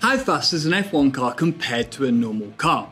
How fast is an F1 car compared to a normal car?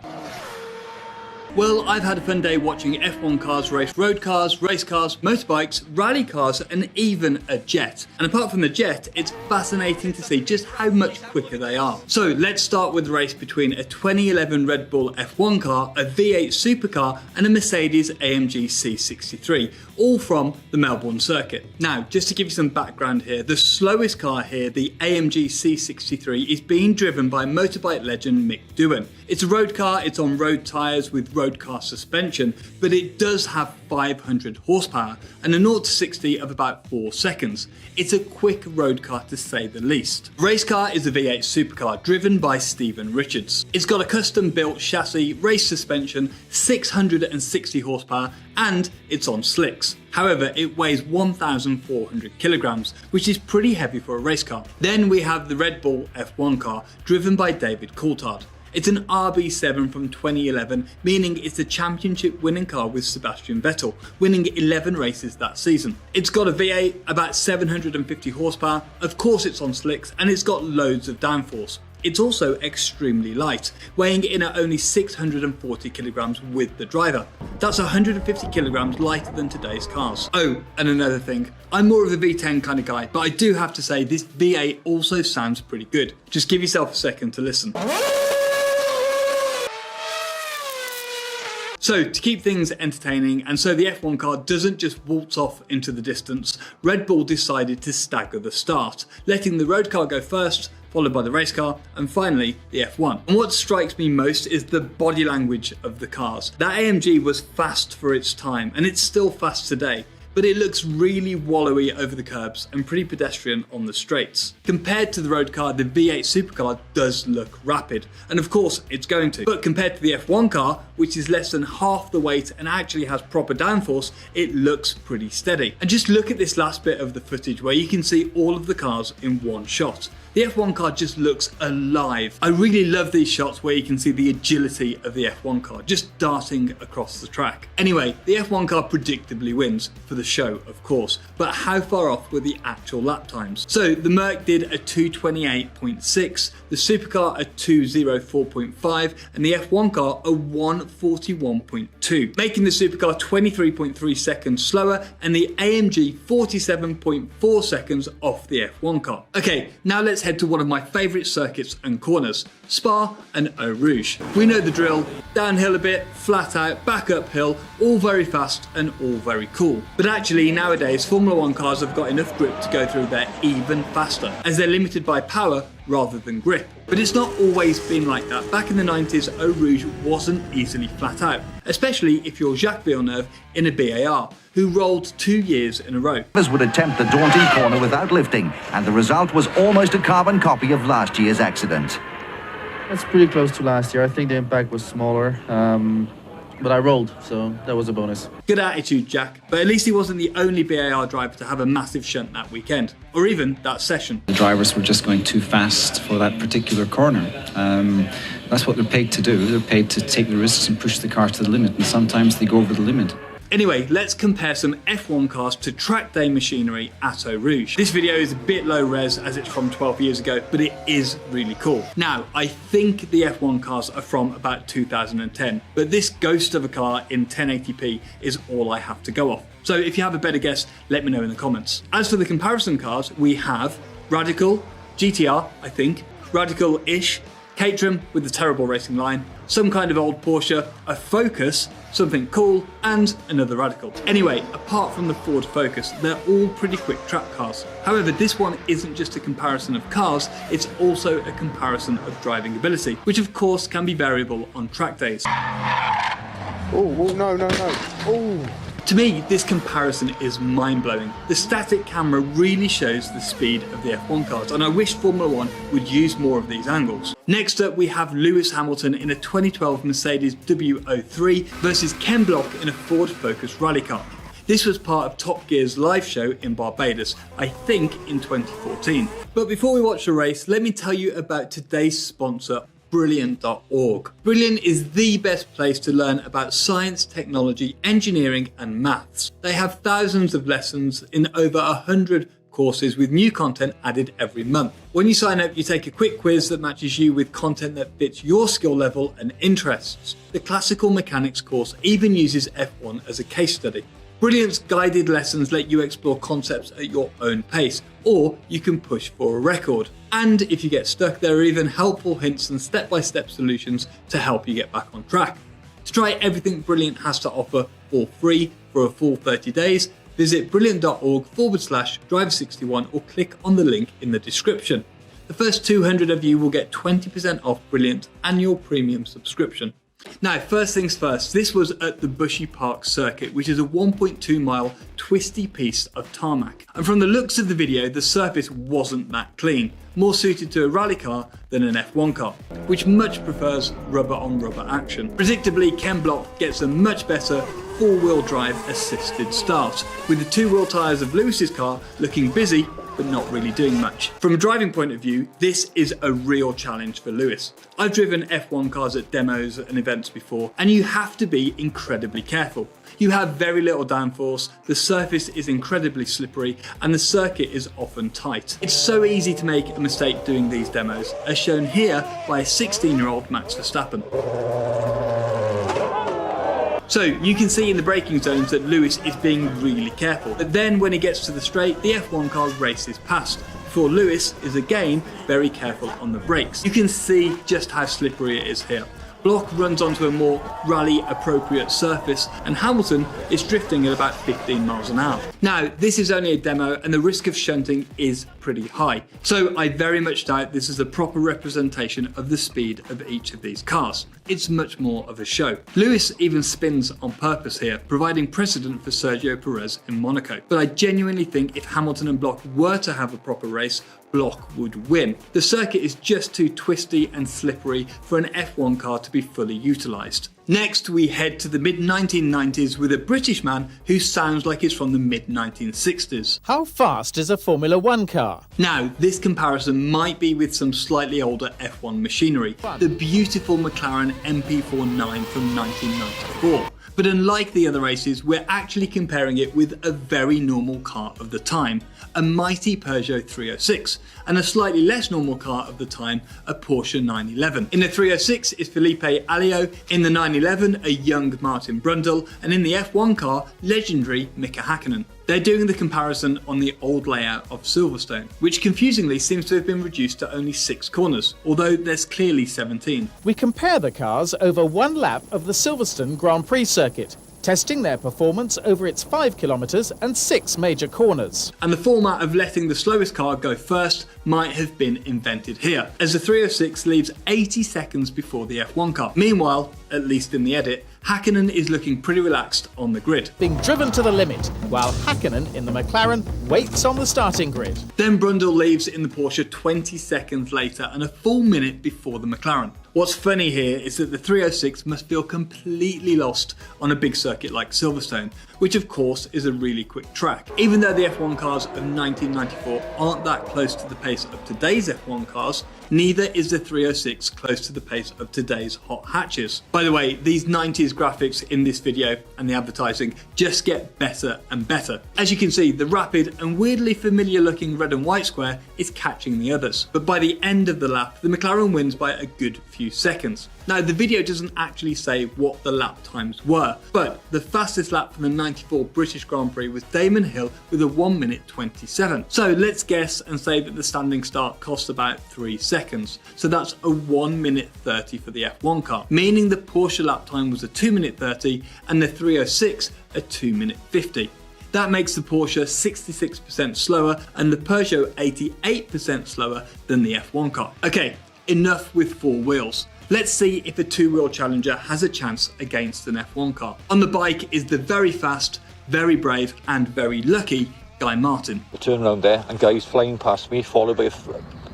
Well, I've had a fun day watching F1 cars race road cars, race cars, motorbikes, rally cars, and even a jet. And apart from the jet, it's fascinating to see just how much quicker they are. So let's start with the race between a 2011 Red Bull F1 car, a V8 supercar, and a Mercedes AMG C63, all from the Melbourne circuit. Now, just to give you some background here, the slowest car here, the AMG C63, is being driven by motorbike legend Mick Doohan. It's a road car, it's on road tyres with road car suspension, but it does have 500 horsepower and a 0 to 60 of about 4 seconds. It's a quick road car to say the least. Race car is a V8 supercar driven by Stephen Richards. It's got a custom built chassis, race suspension, 660 horsepower, and it's on slicks. However, it weighs 1,400 kilograms, which is pretty heavy for a race car. Then we have the Red Bull F1 car driven by David Coulthard. It's an RB7 from 2011, meaning it's a championship winning car with Sebastian Vettel, winning 11 races that season. It's got a V8, about 750 horsepower, of course it's on slicks, and it's got loads of downforce. It's also extremely light, weighing in at only 640 kilograms with the driver. That's 150 kilograms lighter than today's cars. Oh, and another thing, I'm more of a V10 kind of guy, but I do have to say this V8 also sounds pretty good. Just give yourself a second to listen. So to keep things entertaining, and so the F1 car doesn't just waltz off into the distance, Red Bull decided to stagger the start, letting the road car go first, followed by the race car, and finally the F1. And what strikes me most is the body language of the cars. That AMG was fast for its time, and it's still fast today, but it looks really wallowy over the curbs and pretty pedestrian on the straights. Compared to the road car, the V8 supercar does look rapid, and of course it's going to. But compared to the F1 car, which is less than half the weight and actually has proper downforce, it looks pretty steady. And just look at this last bit of the footage where you can see all of the cars in one shot. The F1 car just looks alive. I really love these shots where you can see the agility of the F1 car just darting across the track. Anyway, the F1 car predictably wins, for the show of course, but how far off were the actual lap times? So the Merc did a 2:28.6, the supercar a 2:04.5, and the F1 car a 1:41.2, making the supercar 23.3 seconds slower and the AMG 47.4 seconds off the F1 car. Okay, now let's head to one of my favourite circuits and corners, Spa and Eau Rouge. We know the drill, downhill a bit, flat out, back uphill, all very fast and all very cool. But actually nowadays Formula 1 cars have got enough grip to go through there even faster, as they're limited by power rather than grip. But it's not always been like that. Back in the 90s, Eau Rouge wasn't easily flat out, especially if you're Jacques Villeneuve in a BAR, who rolled 2 years in a row. Would attempt the daunting corner without lifting, and the result was almost a carbon copy of last year's accident. That's pretty close to last year. I think the impact was smaller, but I rolled, so that was a bonus. Good attitude, Jack, but at least he wasn't the only BAR driver to have a massive shunt that weekend, or even that session. The drivers were just going too fast for that particular corner. That's what they're paid to do. They're paid to take the risks and push the car to the limit, and sometimes they go over the limit. Anyway, let's compare some F1 cars to track day machinery at Eau Rouge. This video is a bit low res as it's from 12 years ago, but it is really cool. Now, I think the F1 cars are from about 2010, but this ghost of a car in 1080p is all I have to go off. So if you have a better guess, let me know in the comments. As for the comparison cars, we have Radical, GTR, I think, Radical-ish, Caterham with the terrible racing line, some kind of old Porsche, a Focus, something cool, and another Radical. Anyway, apart from the Ford Focus, they're all pretty quick track cars. However, this one isn't just a comparison of cars, it's also a comparison of driving ability, which of course can be variable on track days. Oh, no. Oh. To me, this comparison is mind-blowing. The static camera really shows the speed of the F1 cars, and I wish Formula 1 would use more of these angles. Next up, we have Lewis Hamilton in a 2012 Mercedes W03 versus Ken Block in a Ford Focus rally car. This was part of Top Gear's live show in Barbados, I think in 2014. But before we watch the race, let me tell you about today's sponsor, Brilliant.org. Brilliant is the best place to learn about science, technology, engineering and maths. They have thousands of lessons in over 100 courses with new content added every month. When you sign up, you take a quick quiz that matches you with content that fits your skill level and interests. The Classical Mechanics course even uses F1 as a case study. Brilliant's guided lessons let you explore concepts at your own pace, or you can push for a record. And if you get stuck, there are even helpful hints and step-by-step solutions to help you get back on track. To try everything Brilliant has to offer for free for a full 30 days, visit brilliant.org/driver61 or click on the link in the description. The first 200 of you will get 20% off Brilliant annual premium subscription. Now, first things first, this was at the Bushy Park circuit, which is a 1.2 mile twisty piece of tarmac. And from the looks of the video, the surface wasn't that clean, more suited to a rally car than an F1 car, which much prefers rubber on rubber action. Predictably, Ken Block gets a much better four-wheel drive assisted start, with the two-wheel tyres of Lewis's car looking busy but not really doing much. From a driving point of view, this is a real challenge for Lewis. I've driven F1 cars at demos and events before, and you have to be incredibly careful. You have very little downforce, the surface is incredibly slippery, and the circuit is often tight. It's so easy to make a mistake doing these demos, as shown here by a 16-year-old Max Verstappen. So you can see in the braking zones that Lewis is being really careful, but then when he gets to the straight, the F1 car races past, before Lewis is again very careful on the brakes. You can see just how slippery it is here. Block runs onto a more rally appropriate surface and Hamilton is drifting at about 15 miles an hour. Now, this is only a demo and the risk of shunting is pretty high, so I very much doubt this is a proper representation of the speed of each of these cars. It's much more of a show. Lewis even spins on purpose here, providing precedent for Sergio Perez in Monaco. But I genuinely think if Hamilton and Block were to have a proper race, Block would win. The circuit is just too twisty and slippery for an F1 car to be fully utilised. Next, we head to the mid-1990s with a British man who sounds like he's from the mid-1960s. How fast is a Formula One car? Now, this comparison might be with some slightly older F1 machinery, the beautiful McLaren MP49 from 1994. But unlike the other races, we're actually comparing it with a very normal car of the time, a mighty Peugeot 306, and a slightly less normal car of the time, a Porsche 911. In the 306 is Felipe Alio, in the 911 a young Martin Brundle, and in the F1 car, legendary Mika Hakkinen. They're doing the comparison on the old layout of Silverstone, which confusingly seems to have been reduced to only 6 corners, although there's clearly 17. We compare the cars over one lap of the Silverstone Grand Prix circuit, testing their performance over its 5 kilometres and 6 major corners. And the format of letting the slowest car go first might have been invented here, as the 306 leaves 80 seconds before the F1 car. Meanwhile, at least in the edit, Hakkinen is looking pretty relaxed on the grid. Being driven to the limit, while Hakkinen in the McLaren waits on the starting grid. Then Brundle leaves in the Porsche 20 seconds later and a full minute before the McLaren. What's funny here is that the 306 must feel completely lost on a big circuit like Silverstone, which of course is a really quick track. Even though the F1 cars of 1994 aren't that close to the pace of today's F1 cars, neither is the 306 close to the pace of today's hot hatches. By the way, these 90s graphics in this video and the advertising just get better and better. As you can see, the rapid and weirdly familiar looking red and white square is catching the others. But by the end of the lap, the McLaren wins by a good few seconds. Now, the video doesn't actually say what the lap times were, but the fastest lap from the 94 British Grand Prix was Damon Hill with a 1 minute 27. So let's guess and say that the standing start cost about 3 seconds. So that's a 1 minute 30 for the F1 car, meaning the Porsche lap time was a 2 minute 30 and the 306 a 2 minute 50. That makes the Porsche 66% slower and the Peugeot 88% slower than the F1 car. Okay, enough with 4 wheels. Let's see if a 2-wheel Challenger has a chance against an F1 car. On the bike is the very fast, very brave and very lucky Guy Martin. I turn around there and Guy's flying past me, followed by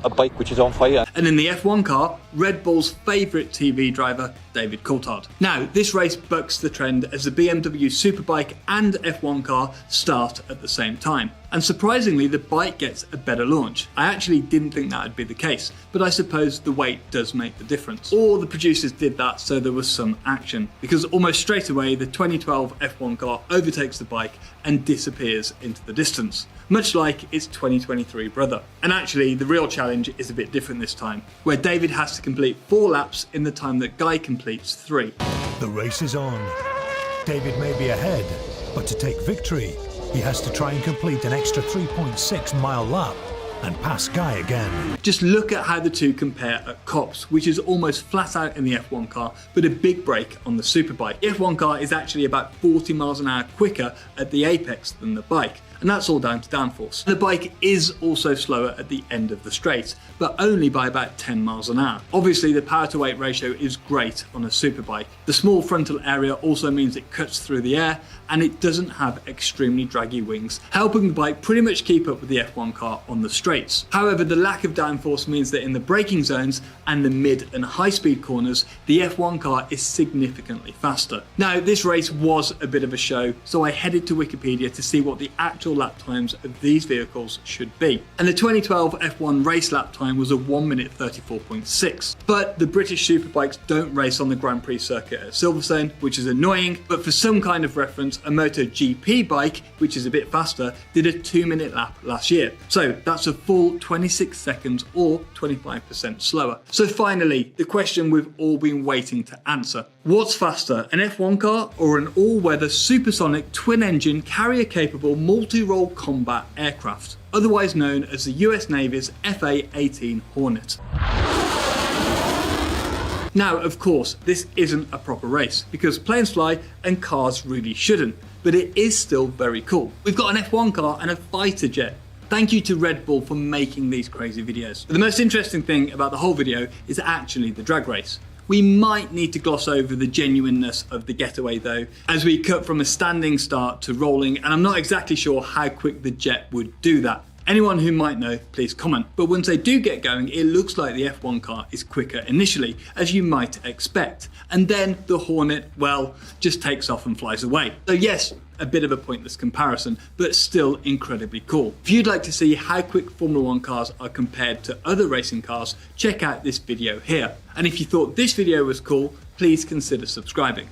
a bike which is on fire. And in the F1 car, Red Bull's favourite TV driver, David Coulthard. Now, this race bucks the trend as the BMW Superbike and F1 car start at the same time. And surprisingly, the bike gets a better launch. I actually didn't think that would be the case, but I suppose the weight does make the difference. Or the producers did that so there was some action, because almost straight away the 2012 F1 car overtakes the bike and disappears into the distance, much like its 2023 brother. And actually, the real challenge is a bit different this time, where David has to complete 4 laps in the time that Guy completes 3. The race is on. David may be ahead, but to take victory, he has to try and complete an extra 3.6-mile lap and pass Guy again. Just look at how the two compare at Copse, which is almost flat out in the F1 car, but a big break on the Superbike. The F1 car is actually about 40 miles an hour quicker at the apex than the bike, and that's all down to downforce. The bike is also slower at the end of the straight, but only by about 10 miles an hour. Obviously, the power to weight ratio is great on a Superbike. The small frontal area also means it cuts through the air, and it doesn't have extremely draggy wings, helping the bike pretty much keep up with the F1 car on the straights. However, the lack of downforce means that in the braking zones and the mid and high speed corners, the F1 car is significantly faster. Now, this race was a bit of a show, so I headed to Wikipedia to see what the actual lap times of these vehicles should be. And the 2012 F1 race lap time was a 1 minute 34.6. But the British Superbikes don't race on the Grand Prix circuit at Silverstone, which is annoying, but for some kind of reference, a MotoGP bike, which is a bit faster, did a 2-minute lap last year. So that's a full 26 seconds or 25% slower. So finally, the question we've all been waiting to answer. What's faster, an F1 car or an all-weather supersonic twin-engine carrier-capable multi-role combat aircraft, otherwise known as the US Navy's FA-18 Hornet? Now, of course, this isn't a proper race, because planes fly and cars really shouldn't, but it is still very cool. We've got an F1 car and a fighter jet. Thank you to Red Bull for making these crazy videos. But the most interesting thing about the whole video is actually the drag race. We might need to gloss over the genuineness of the getaway though, as we cut from a standing start to rolling, and I'm not exactly sure how quick the jet would do that. Anyone who might know, please comment. But once they do get going, it looks like the F1 car is quicker initially, as you might expect. And then the Hornet, well, just takes off and flies away. So yes, a bit of a pointless comparison, but still incredibly cool. If you'd like to see how quick Formula 1 cars are compared to other racing cars, check out this video here. And if you thought this video was cool, please consider subscribing.